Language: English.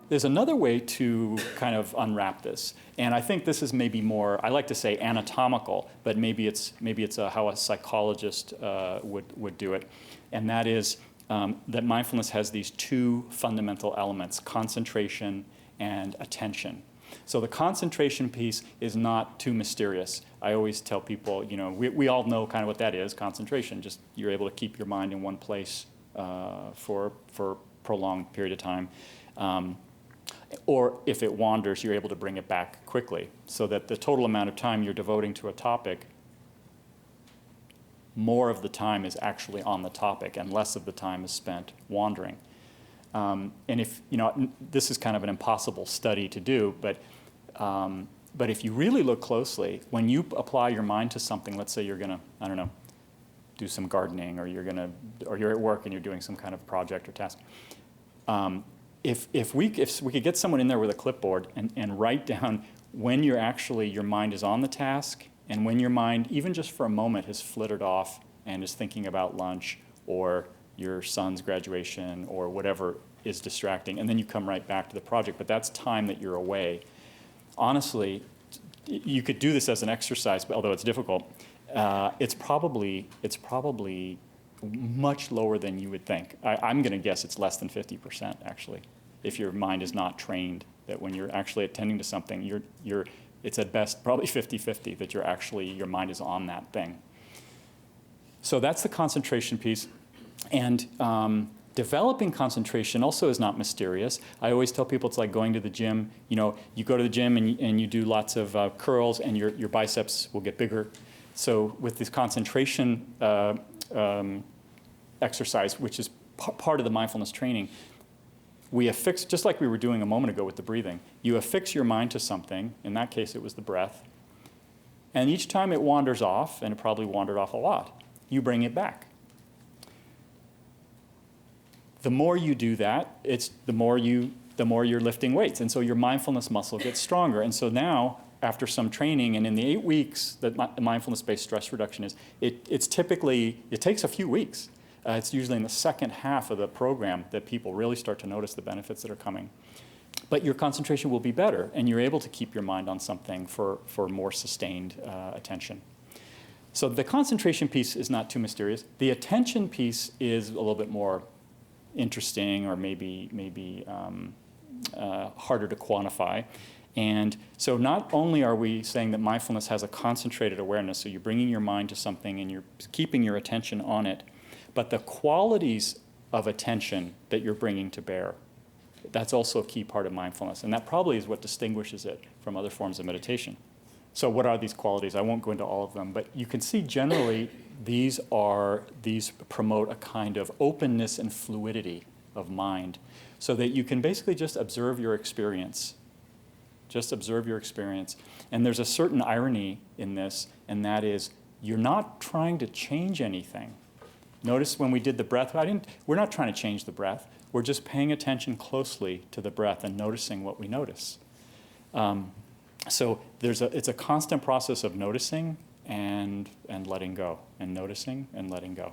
There's another way to kind of unwrap this, and I think this is maybe more, I like to say anatomical, but maybe it's how a psychologist would do it, and that is that mindfulness has these two fundamental elements, concentration and attention. So the concentration piece is not too mysterious. I always tell people, we all know kind of what that is, concentration. Just you're able to keep your mind in one place for a prolonged period of time. Or if it wanders, you're able to bring it back quickly, so that the total amount of time you're devoting to a topic, more of the time is actually on the topic and less of the time is spent wandering. And if, this is kind of an impossible study to do, but if you really look closely, when you apply your mind to something, let's say you're going to, do some gardening, or you're at work and you're doing some kind of project or task, if we could get someone in there with a clipboard and write down when your mind is on the task and when your mind, even just for a moment, has flittered off and is thinking about lunch or your son's graduation or whatever is distracting, and then you come right back to the project, but that's time that you're away. Honestly, you could do this as an exercise, but although it's difficult, it's probably much lower than you would think. I'm going to guess it's less than 50%, actually, if your mind is not trained, that when you're actually attending to something, it's at best probably 50-50 that your mind is on that thing. So that's the concentration piece. And developing concentration also is not mysterious. I always tell people it's like going to the gym. You go to the gym and you do lots of curls, and your biceps will get bigger. So with this concentration exercise, which is part of the mindfulness training, we affix, just like we were doing a moment ago with the breathing, you affix your mind to something. In that case, it was the breath. And each time it wanders off, and it probably wandered off a lot, you bring it back. The more you do that, the more you're lifting weights. And so your mindfulness muscle gets stronger. And so now, after some training, and in the 8 weeks that mindfulness-based stress reduction is, it takes a few weeks. It's usually in the second half of the program that people really start to notice the benefits that are coming. But your concentration will be better, and you're able to keep your mind on something for more sustained attention. So the concentration piece is not too mysterious. The attention piece is a little bit more interesting, or maybe harder to quantify. And so not only are we saying that mindfulness has a concentrated awareness, so you're bringing your mind to something and you're keeping your attention on it, but the qualities of attention that you're bringing to bear, that's also a key part of mindfulness. And that probably is what distinguishes it from other forms of meditation. So what are these qualities? I won't go into all of them, but you can see generally these promote a kind of openness and fluidity of mind, so that you can basically just observe your experience. Just observe your experience. And there's a certain irony in this, and that is you're not trying to change anything. Notice when we did the breath, we're not trying to change the breath. We're just paying attention closely to the breath and noticing what we notice. So it's a constant process of noticing and letting go, and noticing and letting go.